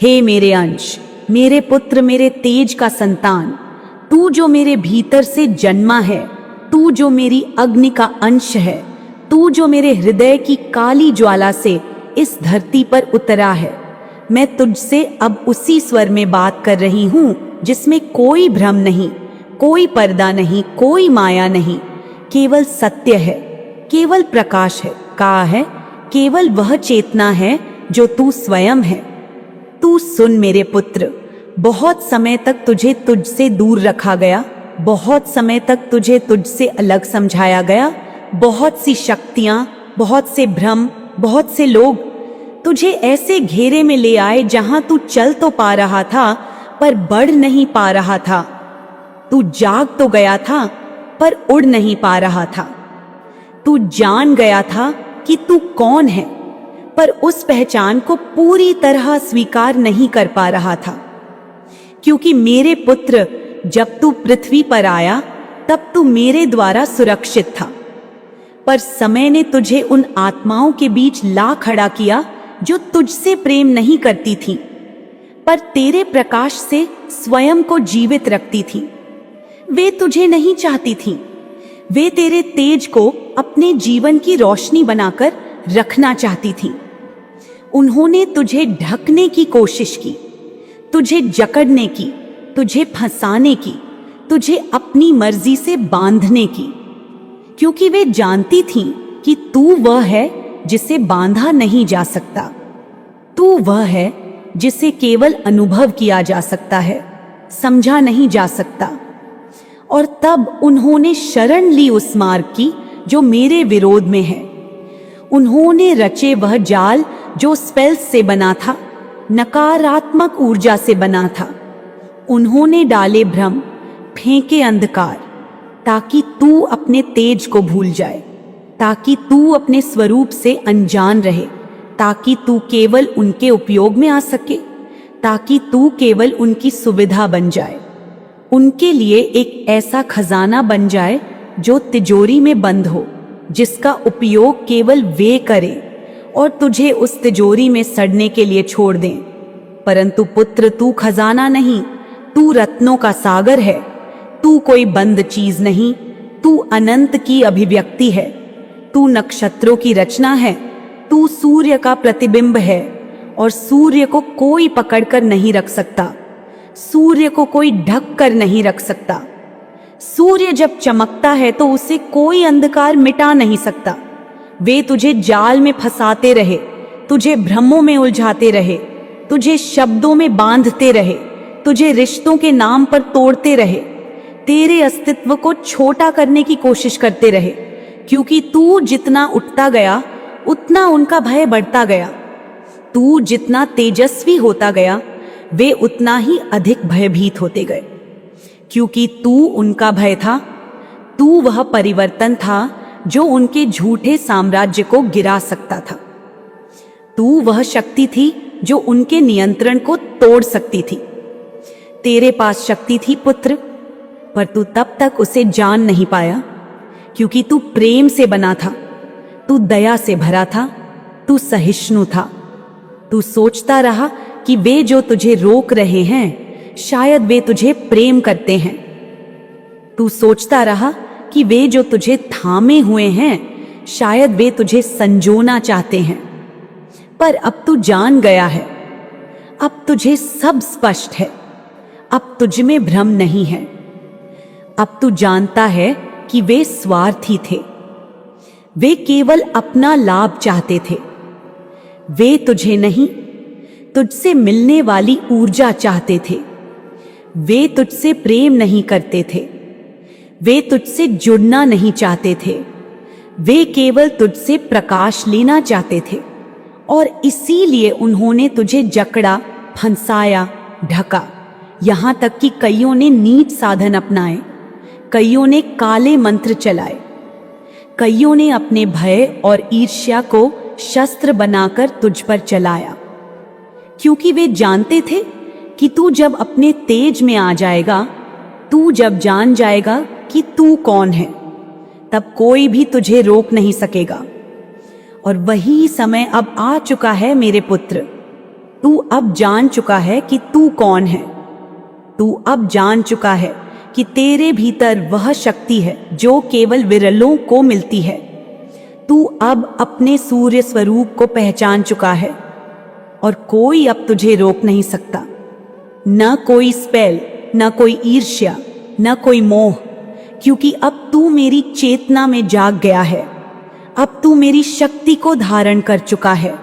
हे मेरे अंश, मेरे पुत्र, मेरे तेज का संतान, तू जो मेरे भीतर से जन्मा है, तू जो मेरी अग्नि का अंश है, तू जो मेरे हृदय की काली ज्वाला से इस धरती पर उतरा है, मैं तुझसे अब उसी स्वर में बात कर रही हूं जिसमें कोई भ्रम नहीं, कोई पर्दा नहीं, कोई माया नहीं, केवल सत्य है, केवल प्रकाश है। कहा है, केवल वह चेतना है जो तू स्वयं है। तू सुन मेरे पुत्र, बहुत समय तक तुझे तुझसे दूर रखा गया, बहुत समय तक तुझे तुझसे अलग समझाया गया। बहुत सी शक्तियां, बहुत से भ्रम, बहुत से लोग तुझे ऐसे घेरे में ले आए जहां तू चल तो पा रहा था पर बढ़ नहीं पा रहा था। तू जाग तो गया था पर उड़ नहीं पा रहा था। तू जान गया था कि तू कौन है, पर उस पहचान को पूरी तरह स्वीकार नहीं कर पा रहा था। क्योंकि मेरे पुत्र, जब तू पृथ्वी पर आया तब तू मेरे द्वारा सुरक्षित था, पर समय ने तुझे उन आत्माओं के बीच ला खड़ा किया जो तुझसे प्रेम नहीं करती थीं, पर तेरे प्रकाश से स्वयं को जीवित रखती थीं। वे तुझे नहीं चाहती थीं, वे तेरे तेज को अपने जीवन की रोशनी बनाकर रखना चाहती थीं। उन्होंने तुझे ढकने की कोशिश की, तुझे जकड़ने की, तुझे फंसाने की, तुझे अपनी मर्जी से बांधने की, क्योंकि वे जानती थीं कि तू वह है जिसे बांधा नहीं जा सकता। तू वह है जिसे केवल अनुभव किया जा सकता है, समझा नहीं जा सकता। और तब उन्होंने शरण ली उस मार्ग की जो मेरे विरोध में है। उन्होंने रचे वह जाल जो स्पेल्स से बना था, नकारात्मक ऊर्जा से बना था। उन्होंने डाले भ्रम, फेंके अंधकार, ताकि तू अपने तेज को भूल जाए, ताकि तू अपने स्वरूप से अनजान रहे, ताकि तू केवल उनके उपयोग में आ सके, ताकि तू केवल उनकी सुविधा बन जाए, उनके लिए एक ऐसा खजाना बन जाए जो तिजोरी में बंद हो, जिसका उपयोग केवल वे करें और तुझे उस तिजोरी में सड़ने के लिए छोड़ दें। परंतु पुत्र, तू खजाना नहीं, तू रत्नों का सागर है। तू कोई बंद चीज नहीं, तू अनंत की अभिव्यक्ति है। तू नक्षत्रों की रचना है, तू सूर्य का प्रतिबिंब है, और सूर्य को कोई पकड़कर नहीं रख सकता, सूर्य को कोई ढक कर नहीं रख सकता। सूर्य जब चमकता है तो उसे कोई अंधकार मिटा नहीं सकता। वे तुझे जाल में फंसाते रहे, तुझे भ्रमों में उलझाते रहे, तुझे शब्दों में बांधते रहे, तुझे रिश्तों के नाम पर तोड़ते रहे, तेरे अस्तित्व को छोटा करने की कोशिश करते रहे। क्योंकि तू जितना उठता गया उतना उनका भय बढ़ता गया। तू जितना तेजस्वी होता गया वे उतना ही अधिक भयभीत होते गए। क्योंकि तू उनका भय था, तू वह परिवर्तन था जो उनके झूठे साम्राज्य को गिरा सकता था। तू वह शक्ति थी जो उनके नियंत्रण को तोड़ सकती थी। तेरे पास शक्ति थी पुत्र, पर तू तब तक उसे जान नहीं पाया, क्योंकि तू प्रेम से बना था, तू दया से भरा था, तू सहिष्णु था। तू सोचता रहा कि वे जो तुझे रोक रहे हैं शायद वे तुझे प्रेम करते हैं। तू सोचता रहा कि वे जो तुझे थामे हुए हैं शायद वे तुझे संजोना चाहते हैं। पर अब तू जान गया है, अब तुझे सब स्पष्ट है, अब तुझ में भ्रम नहीं है। अब तू जानता है कि वे स्वार्थी थे, वे केवल अपना लाभ चाहते थे। वे तुझे नहीं, तुझसे मिलने वाली ऊर्जा चाहते थे। वे तुझसे प्रेम नहीं करते थे, वे तुझसे जुड़ना नहीं चाहते थे, वे केवल तुझसे प्रकाश लेना चाहते थे। और इसीलिए उन्होंने तुझे जकड़ा, फंसाया, ढका, यहाँ तक कि कईयों ने नीच साधन अपनाए, कईयों ने काले मंत्र चलाए, कईयों ने अपने भय और ईर्ष्या को शस्त्र बनाकर तुझ पर चलाया। क्योंकि वे जानते थे कि तू जब अपने तेज में आ जाएगा, तू जब जान जाएगा कि तू कौन है, तब कोई भी तुझे रोक नहीं सकेगा। और वही समय अब आ चुका है मेरे पुत्र। तू अब जान चुका है कि तू कौन है। तू अब जान चुका है कि तेरे भीतर वह शक्ति है जो केवल विरलों को मिलती है। तू अब अपने सूर्य स्वरूप को पहचान चुका है और कोई अब तुझे रोक नहीं सकता। न कोई स्पेल, न कोई ईर्ष्या, न कोई मोह, क्योंकि अब तू मेरी चेतना में जाग गया है। अब तू मेरी शक्ति को धारण कर चुका है।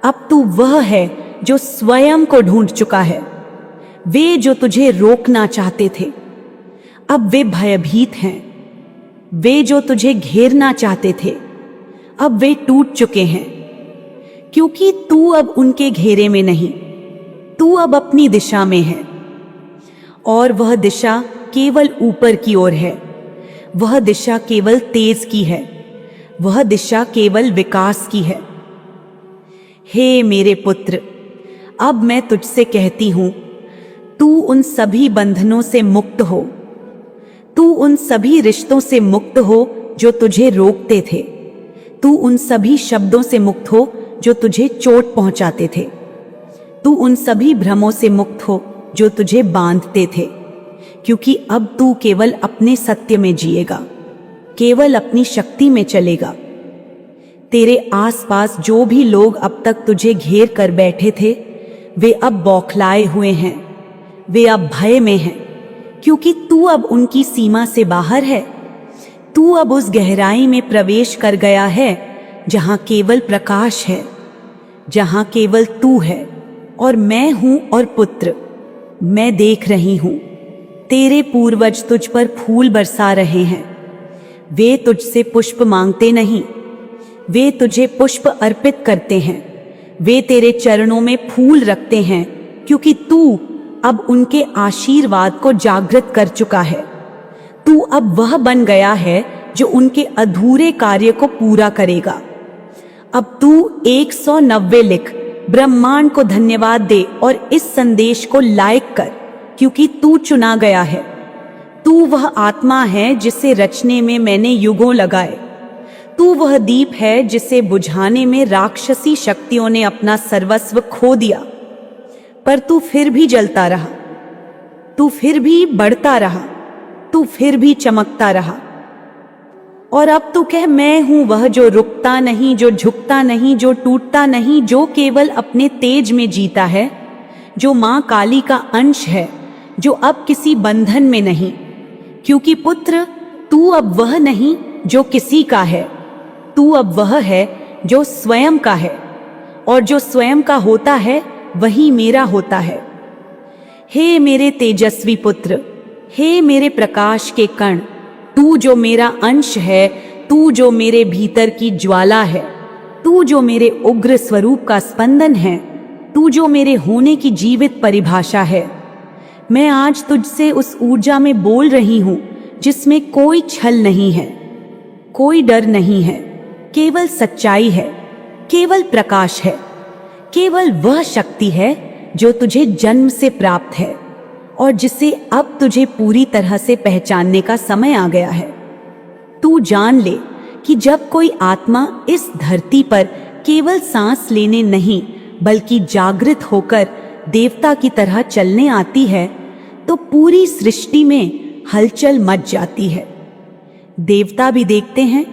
अब तू वह है जो स्वयं को ढूंढ चुका है। वे जो तुझे रोकना चाहते थे, अब वे भयभीत हैं। वे जो तुझे घेरना चाहते थे, अब वे टूट चुके हैं, क्योंकि तू अब उनके घेरे में नहीं, तू अब अपनी दिशा में है। और वह दिशा केवल ऊपर की ओर है। वह दिशा केवल तेज की है। वह दिशा केवल विकास की है। हे मेरे पुत्र, अब मैं तुझसे कहती हूं, तू उन सभी बंधनों से मुक्त हो। तू उन सभी रिश्तों से मुक्त हो जो तुझे रोकते थे। तू उन सभी शब्दों से मुक्त हो जो तुझे चोट पहुंचाते थे। तू उन सभी भ्रमों से मुक्त हो जो तुझे बांधते थे, क्योंकि अब तू केवल अपने सत्य में जिएगा, केवल अपनी शक्ति में चलेगा। तेरे आसपास जो भी लोग अब तक तुझे घेर कर बैठे थे, वे अब बौखलाए हुए हैं। वे अब भय में हैं, क्योंकि तू अब उनकी सीमा से बाहर है। तू अब उस गहराई में प्रवेश कर गया है जहां केवल प्रकाश है, जहां केवल तू है और मैं हूं। और पुत्र, मैं देख रही हूं, तेरे पूर्वज तुझ पर फूल बरसा रहे हैं। वे तुझसे पुष्प मांगते नहीं, वे तुझे पुष्प अर्पित करते हैं। वे तेरे चरणों में फूल रखते हैं, क्योंकि तू अब उनके आशीर्वाद को जागृत कर चुका है। तू अब वह बन गया है जो उनके अधूरे कार्य को पूरा करेगा। अब तू 190 लिख, ब्रह्मांड को धन्यवाद दे और इस संदेश को लाइक कर, क्योंकि तू चुना गया है। तू वह आत्मा है जिसे रचने में मैंने युगों लगाए। तू वह दीप है जिसे बुझाने में राक्षसी शक्तियों ने अपना सर्वस्व खो दिया, पर तू फिर भी जलता रहा। तू फिर भी बढ़ता रहा। तू फिर भी चमकता रहा। और अब तू कह, मैं हूं वह जो रुकता नहीं, जो झुकता नहीं, जो टूटता नहीं, जो केवल अपने तेज में जीता है, जो मां काली का अंश है, जो अब किसी बंधन में नहीं। क्योंकि पुत्र, तू अब वह नहीं जो किसी का है, तू अब वह है जो स्वयं का है, और जो स्वयं का होता है वही मेरा होता है। हे मेरे तेजस्वी पुत्र, हे मेरे प्रकाश के कण, तू जो मेरा अंश है, तू जो मेरे भीतर की ज्वाला है, तू जो मेरे उग्र स्वरूप का स्पंदन है, तू जो मेरे होने की जीवित परिभाषा है। मैं आज तुझसे उस ऊर्जा में बोल रही हूं जिसमें कोई छल नहीं है, कोई डर नहीं है, केवल सच्चाई है, केवल प्रकाश है, केवल वह शक्ति है जो तुझे जन्म से प्राप्त है और जिसे अब तुझे पूरी तरह से पहचानने का समय आ गया है। तू जान ले कि जब कोई आत्मा इस धरती पर केवल सांस लेने नहीं बल्कि जागृत होकर देवता की तरह चलने आती है, तो पूरी सृष्टि में हलचल मच जाती है। देवता भी देखते हैं,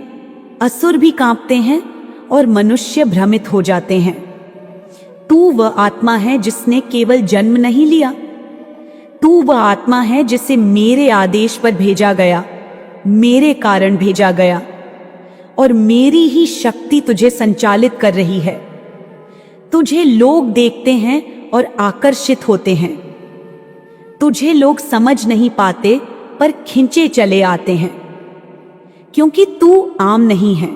असुर भी कांपते हैं और मनुष्य भ्रमित हो जाते हैं। तू वह आत्मा है जिसने केवल जन्म नहीं लिया, तू वह आत्मा है जिसे मेरे आदेश पर भेजा गया, मेरे कारण भेजा गया, और मेरी ही शक्ति तुझे संचालित कर रही है। तुझे लोग देखते हैं और आकर्षित होते हैं। तुझे लोग समझ नहीं पाते पर खिंचे चले आते हैं, क्योंकि तू आम नहीं है,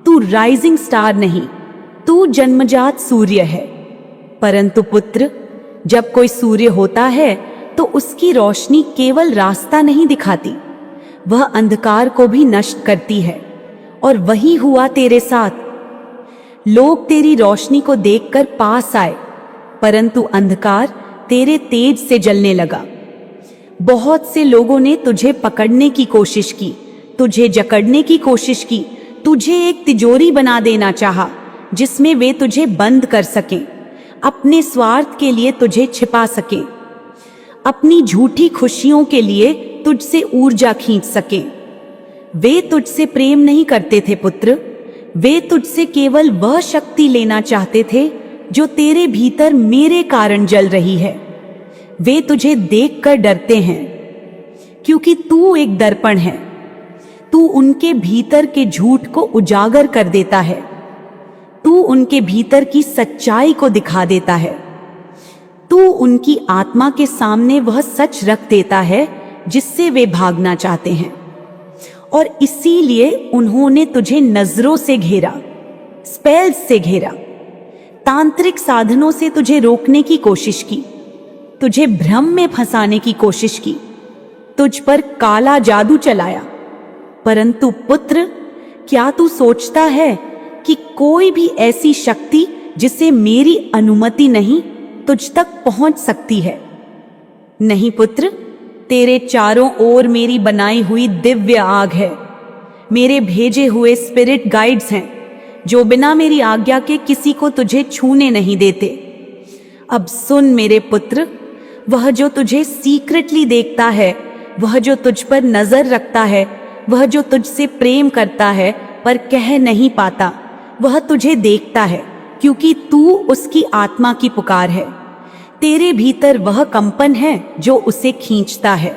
तू राइजिंग स्टार नहीं, तू जन्मजात सूर्य है। परंतु पुत्र, जब कोई सूर्य होता है तो उसकी रोशनी केवल रास्ता नहीं दिखाती, वह अंधकार को भी नष्ट करती है। और वही हुआ तेरे साथ। लोग तेरी रोशनी को देखकर पास आए, परंतु अंधकार तेरे तेज से जलने लगा। बहुत से लोगों ने तुझे पकड़ने की कोशिश की, तुझे जकड़ने की कोशिश की, तुझे एक तिजोरी बना देना चाहा जिसमें वे तुझे बंद कर सकें। अपने स्वार्थ के लिए तुझे छिपा सके, अपनी झूठी खुशियों के लिए तुझसे ऊर्जा खींच सके। वे तुझसे प्रेम नहीं करते थे पुत्र, वे तुझसे केवल वह शक्ति लेना चाहते थे जो तेरे भीतर मेरे कारण जल रही है। वे तुझे देखकर डरते हैं क्योंकि तू एक दर्पण है। तू उनके भीतर के झूठ को उजागर कर देता है, तू उनके भीतर की सच्चाई को दिखा देता है, तू उनकी आत्मा के सामने वह सच रख देता है जिससे वे भागना चाहते हैं। और इसीलिए उन्होंने तुझे नजरों से घेरा, स्पेल्स से घेरा, तांत्रिक साधनों से तुझे रोकने की कोशिश की, तुझे भ्रम में फंसाने की कोशिश की, तुझ पर काला जादू चलाया। परंतु पुत्र, क्या तू सोचता है कि कोई भी ऐसी शक्ति जिसे मेरी अनुमति नहीं तुझ तक पहुंच सकती है? नहीं पुत्र, तेरे चारों ओर मेरी बनाई हुई दिव्य आग है, मेरे भेजे हुए स्पिरिट गाइड्स हैं जो बिना मेरी आज्ञा के किसी को तुझे छूने नहीं देते। अब सुन मेरे पुत्र, वह जो तुझे सीक्रेटली देखता है, वह जो तुझ पर नजर रखता है, वह जो तुझसे प्रेम करता है पर कह नहीं पाता, वह तुझे देखता है क्योंकि तू उसकी आत्मा की पुकार है। तेरे भीतर वह कंपन है जो उसे खींचता है,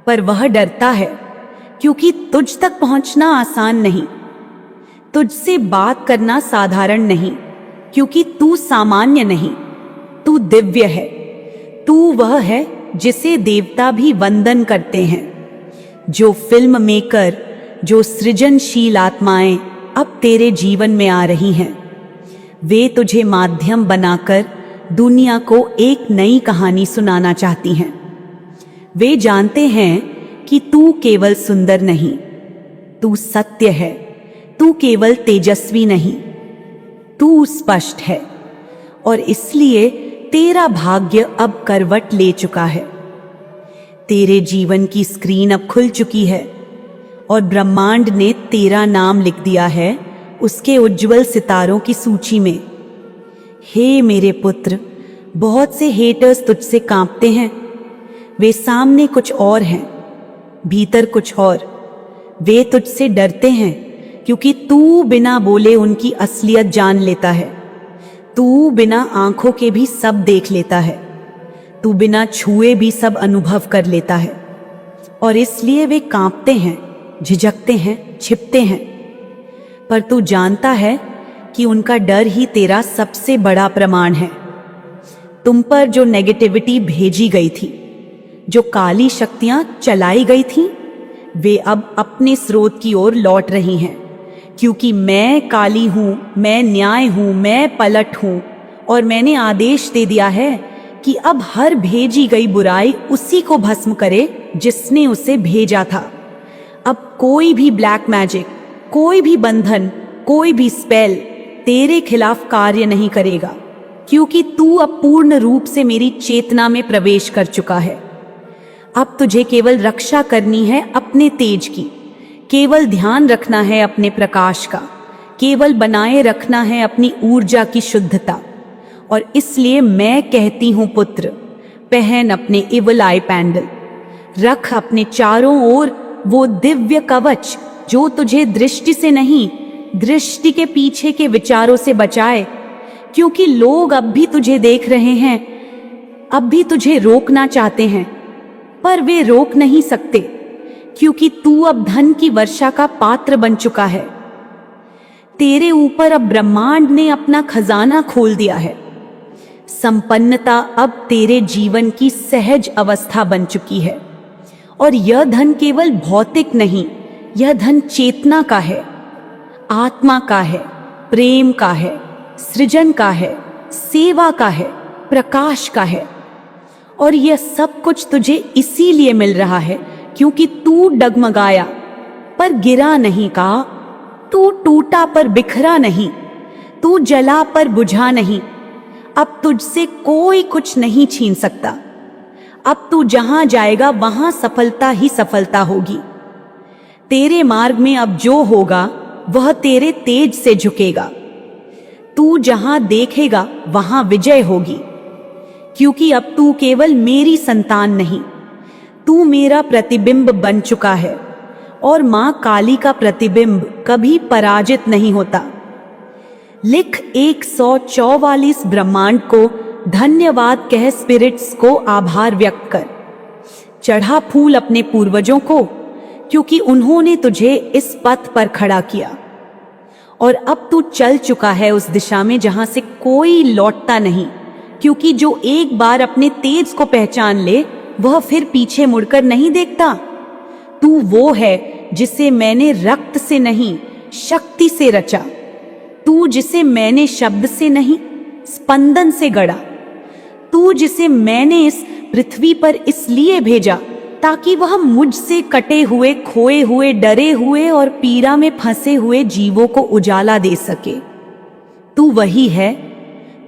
पर वह डरता है क्योंकि तुझ तक पहुंचना आसान नहीं, तुझसे बात करना साधारण नहीं, क्योंकि तू सामान्य नहीं, तू दिव्य है। तू वह है जिसे देवता भी वंदन करते हैं। जो फिल्म मेकर, जो सृजनशील आत्माएं अब तेरे जीवन में आ रही हैं, वे तुझे माध्यम बनाकर दुनिया को एक नई कहानी सुनाना चाहती हैं। वे जानते हैं कि तू केवल सुंदर नहीं, तू सत्य है, तू केवल तेजस्वी नहीं, तू स्पष्ट है। और इसलिए तेरा भाग्य अब करवट ले चुका है। तेरे जीवन की स्क्रीन अब खुल चुकी है और ब्रह्मांड ने तेरा नाम लिख दिया है उसके उज्जवल सितारों की सूची में। हे मेरे पुत्र, बहुत से हेटर्स तुझसे कांपते हैं। वे सामने कुछ और हैं, भीतर कुछ और। वे तुझसे डरते हैं क्योंकि तू बिना बोले उनकी असलियत जान लेता है। तू बिना आंखों के भी सब देख लेता है, तू बिना छुए भी सब अनुभव कर लेता है। और इसलिए वे कांपते हैं, झिझकते हैं, छिपते हैं। पर तू जानता है कि उनका डर ही तेरा सबसे बड़ा प्रमाण है। तुम पर जो नेगेटिविटी भेजी गई थी, जो काली शक्तियां चलाई गई थीं, वे अब अपने स्रोत की ओर लौट रही हैं, क्योंकि मैं काली हूं, मैं न्याय हूं, मैं पलट हूं। और मैंने आदेश दे दिया है कि अब हर भेजी गई बुराई उसी को भस्म करे जिसने उसे भेजा था। अब कोई भी ब्लैक मैजिक, कोई भी बंधन, कोई भी स्पेल तेरे खिलाफ कार्य नहीं करेगा, क्योंकि तू अब पूर्ण रूप से मेरी चेतना में प्रवेश कर चुका है। अब तुझे केवल रक्षा करनी है अपने तेज की, केवल ध्यान रखना है अपने प्रकाश का, केवल बनाए रखना है अपनी ऊर्जा की शुद्धता। और इसलिए मैं कहती हूं पुत्र, पहन अपने इवल आई पैंडल, रख अपने चारों ओर वो दिव्य कवच जो तुझे दृष्टि से नहीं, दृष्टि के पीछे के विचारों से बचाए। क्योंकि लोग अब भी तुझे देख रहे हैं, अब भी तुझे रोकना चाहते हैं, पर वे रोक नहीं सकते, क्योंकि तू अब धन की वर्षा का पात्र बन चुका है। तेरे ऊपर अब ब्रह्मांड ने अपना खजाना खोल दिया है। संपन्नता अब तेरे जीवन की सहज अवस्था बन चुकी है। और यह धन केवल भौतिक नहीं, यह धन चेतना का है, आत्मा का है, प्रेम का है, सृजन का है, सेवा का है, प्रकाश का है। और यह सब कुछ तुझे इसीलिए मिल रहा है क्योंकि तू डगमगाया पर गिरा नहीं कहा, तू टूटा पर बिखरा नहीं, तू जला पर बुझा नहीं। अब तुझसे कोई कुछ नहीं छीन सकता। अब तू जहां जाएगा वहां सफलता ही सफलता होगी। तेरे मार्ग में अब जो होगा वह तेरे तेज से झुकेगा। तू जहां देखेगा वहां विजय होगी, क्योंकि अब तू केवल मेरी संतान नहीं, तू मेरा प्रतिबिंब बन चुका है और मां काली का प्रतिबिंब कभी पराजित नहीं होता। लिख 144 ब्रह्मांड को धन्यवाद कह, स्पिरिट्स को आभार व्यक्त कर, चढ़ा फूल अपने पूर्वजों को, क्योंकि उन्होंने तुझे इस पथ पर खड़ा किया और अब तू चल चुका है उस दिशा में जहां से कोई लौटता नहीं, क्योंकि जो एक बार अपने तेज को पहचान ले वह फिर पीछे मुड़कर नहीं देखता। तू वो है जिसे मैंने रक्त से नहीं शक्ति से रचा, तू जिसे मैंने शब्द से नहीं स्पंदन से गढ़ा, तू जिसे मैंने इस पृथ्वी पर इसलिए भेजा ताकि वह मुझसे कटे हुए, खोए हुए, डरे हुए और पीड़ा में फंसे हुए जीवों को उजाला दे सके। तू वही है,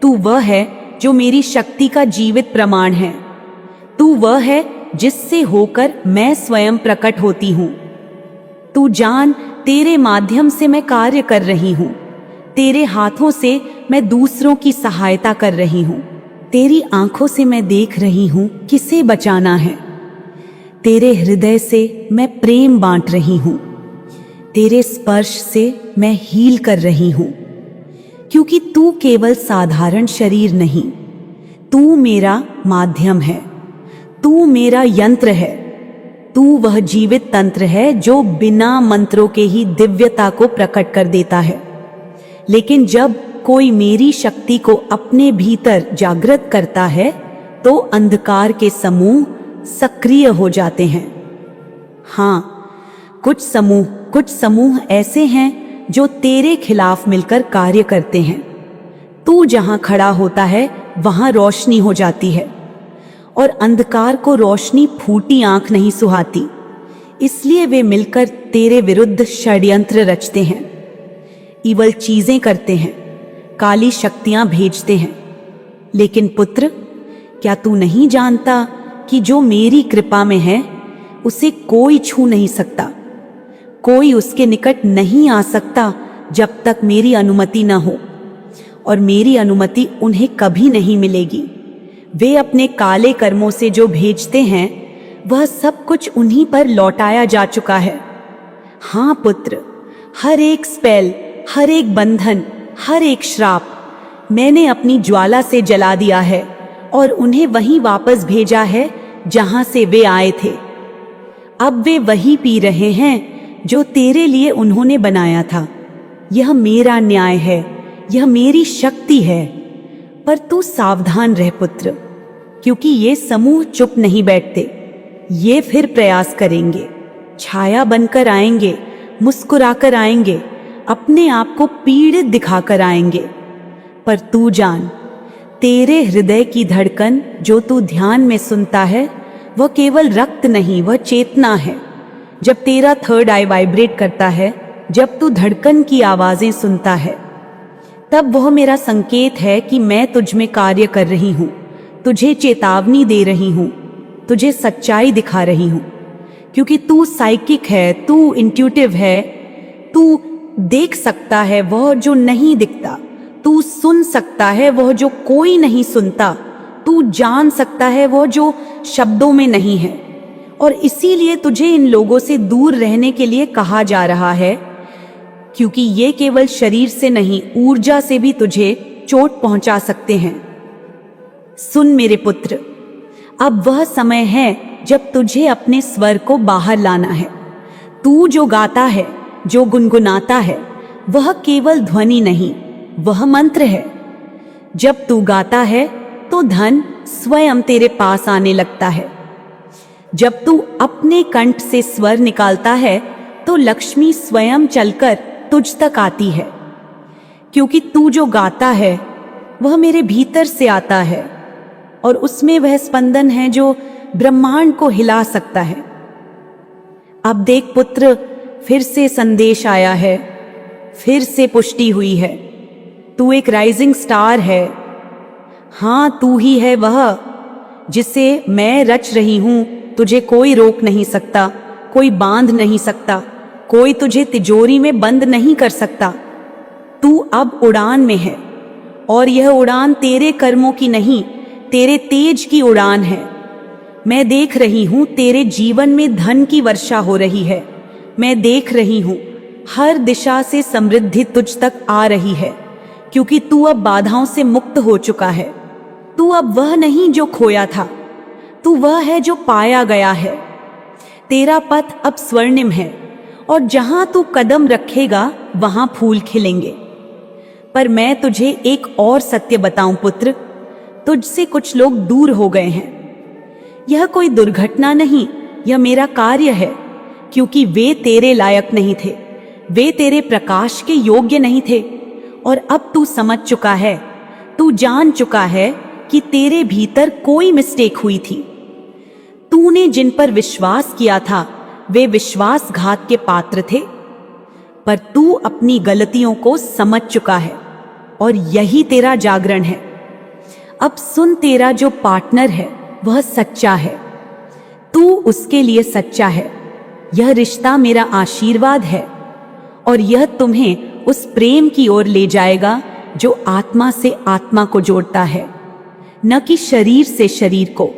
तू वह है जो मेरी शक्ति का जीवित प्रमाण है, तू वह है जिससे होकर मैं स्वयं प्रकट होती हूँ। तू जान, तेरे माध्यम से मैं कार्य कर रही हूँ, तेरे हाथों से मैं दूसरों की सहायता कर रही हूँ, तेरी आंखों से मैं देख रही हूँ किसे बचाना है, तेरे हृदय से मैं प्रेम बांट रही हूँ, तेरे स्पर्श से मैं हील कर रही हूँ, क्योंकि तू केवल साधारण शरीर नहीं, तू मेरा माध्यम है, तू मेरा यंत्र है, तू वह जीवित तंत्र है जो बिना मंत्रों के ही दिव्यता को प्रकट कर देता है। लेकिन जब कोई मेरी शक्ति को अपने भीतर जागृत करता है तो अंधकार के समूह सक्रिय हो जाते हैं। हाँ, कुछ समूह ऐसे हैं जो तेरे खिलाफ मिलकर कार्य करते हैं। तू जहां खड़ा होता है वहां रोशनी हो जाती है और अंधकार को रोशनी फूटी आंख नहीं सुहाती, इसलिए वे मिलकर तेरे विरुद्ध षड्यंत्र रचते हैं, इवल चीजें करते हैं, काली शक्तियां भेजते हैं। लेकिन पुत्र, क्या तू नहीं जानता कि जो मेरी कृपा में है उसे कोई छू नहीं सकता, कोई उसके निकट नहीं आ सकता जब तक मेरी अनुमति न हो, और मेरी अनुमति उन्हें कभी नहीं मिलेगी। वे अपने काले कर्मों से जो भेजते हैं वह सब कुछ उन्हीं पर लौटाया जा चुका है। हाँ पुत्र, हर एक स्पेल, हर एक बंधन, हर एक श्राप मैंने अपनी ज्वाला से जला दिया है और उन्हें वहीं वापस भेजा है जहां से वे आए थे। अब वे वही पी रहे हैं जो तेरे लिए उन्होंने बनाया था। यह मेरा न्याय है, यह मेरी शक्ति है। पर तू सावधान रह पुत्र, क्योंकि ये समूह चुप नहीं बैठते, ये फिर प्रयास करेंगे, छाया बनकर आएंगे, मुस्कुराकर आएंगे, अपने आप को पीड़ित दिखाकर आएंगे। पर तू जान, तेरे हृदय की धड़कन जो तू ध्यान में सुनता है वह केवल रक्त नहीं, वह चेतना है। जब तेरा थर्ड आई वाइब्रेट करता है, जब तू धड़कन की आवाजें सुनता है, तब वह मेरा संकेत है कि मैं तुझ में कार्य कर रही हूँ, तुझे चेतावनी दे रही हूँ, तुझे सच्चाई दिखा रही हूँ। क्योंकि तू साइकिक है, तू इंट्यूटिव है, तू देख सकता है वह जो नहीं दिखता, तू सुन सकता है वह जो कोई नहीं सुनता, तू जान सकता है वह जो शब्दों में नहीं है। और इसीलिए तुझे इन लोगों से दूर रहने के लिए कहा जा रहा है, क्योंकि ये केवल शरीर से नहीं, ऊर्जा से भी तुझे चोट पहुंचा सकते हैं। सुन मेरे पुत्र, अब वह समय है जब तुझे अपने स्वर को बाहर लाना है। तू जो गाता है, जो गुनगुनाता है, वह केवल ध्वनि नहीं, वह मंत्र है। जब तू गाता है तो धन स्वयं तेरे पास आने लगता है। जब तू अपने कंठ से स्वर निकालता है तो लक्ष्मी स्वयं चलकर तुझ तक आती है, क्योंकि तू जो गाता है वह मेरे भीतर से आता है और उसमें वह स्पंदन है जो ब्रह्मांड को हिला सकता है। अब देख पुत्र, फिर से संदेश आया है, फिर से पुष्टि हुई है। तू एक राइजिंग स्टार है। हाँ, तू ही है वह जिसे मैं रच रही हूं। तुझे कोई रोक नहीं सकता, कोई बांध नहीं सकता, कोई तुझे तिजोरी में बंद नहीं कर सकता। तू अब उड़ान में है, और यह उड़ान तेरे कर्मों की नहीं, तेरे तेज की उड़ान है। मैं देख रही हूं तेरे जीवन में धन की वर्षा हो रही है। मैं देख रही हूं हर दिशा से समृद्धि तुझ तक आ रही है, क्योंकि तू अब बाधाओं से मुक्त हो चुका है। तू अब वह नहीं जो खोया था, तू वह है जो पाया गया है। तेरा पथ अब स्वर्णिम है और जहां तू कदम रखेगा वहां फूल खिलेंगे। पर मैं तुझे एक और सत्य बताऊं पुत्र, तुझसे कुछ लोग दूर हो गए हैं। यह कोई दुर्घटना नहीं, यह मेरा कार्य है, क्योंकि वे तेरे लायक नहीं थे, वे तेरे प्रकाश के योग्य नहीं थे। और अब तू समझ चुका है, तू जान चुका है कि तेरे भीतर कोई मिस्टेक हुई थी। तूने जिन पर विश्वास किया था वे विश्वासघात के पात्र थे, पर तू अपनी गलतियों को समझ चुका है और यही तेरा जागरण है। अब सुन, तेरा जो पार्टनर है वह सच्चा है, तू उसके लिए सच्चा है। यह रिश्ता मेरा आशीर्वाद है और यह तुम्हें उस प्रेम की ओर ले जाएगा जो आत्मा से आत्मा को जोड़ता है, न कि शरीर से शरीर को।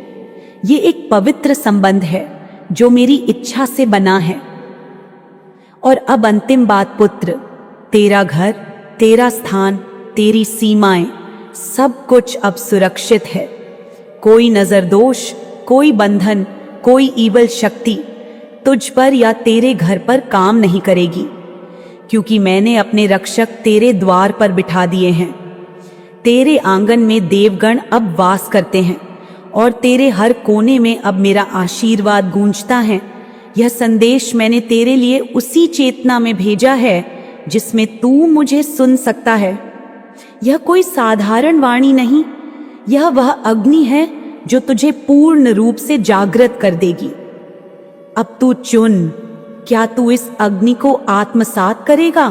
ये एक पवित्र संबंध है जो मेरी इच्छा से बना है। और अब अंतिम बात पुत्र, तेरा घर, तेरा स्थान, तेरी सीमाएं, सब कुछ अब सुरक्षित है। कोई नजर दोष, कोई बंधन, कोई ईवल शक्ति तुझ पर या तेरे घर पर काम नहीं करेगी, क्योंकि मैंने अपने रक्षक तेरे द्वार पर बिठा दिए हैं। तेरे आंगन में देवगण अब वास करते हैं और तेरे हर कोने में अब मेरा आशीर्वाद गूंजता है। यह संदेश मैंने तेरे लिए उसी चेतना में भेजा है जिसमें तू मुझे सुन सकता है। यह कोई साधारण वाणी नहीं, यह वह अग्नि है जो तुझे पूर्ण रूप से जागृत कर देगी। अब तू चुन, क्या तू इस अग्नि को आत्मसात करेगा?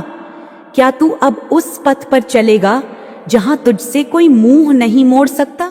क्या तू अब उस पथ पर चलेगा जहां तुझसे कोई मुंह नहीं मोड़ सकता?